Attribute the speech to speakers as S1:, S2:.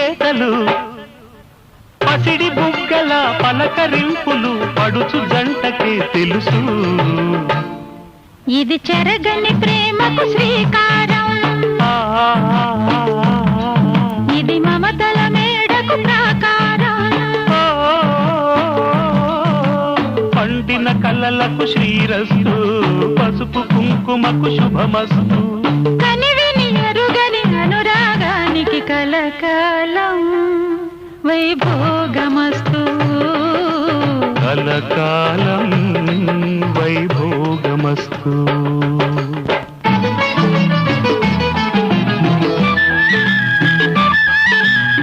S1: తెలివితేటలు పసిడి బుగ్గల పలకరింపులు పడుచు జంటకే తెలుసు.
S2: ఇది చెరగని ప్రేమకు శ్రీకారం, ఇది మమతల మేడకు ప్రాకారం.
S1: పండిన కలలకు శ్రీరస్తు, పసుపు కుంకుమకు శుభమస్తు.
S2: కనివిని ఎరుగని అనురాగానికి కలకాలం వైభోగమస్తు.
S1: కలకాలం వైభోగమస్తు.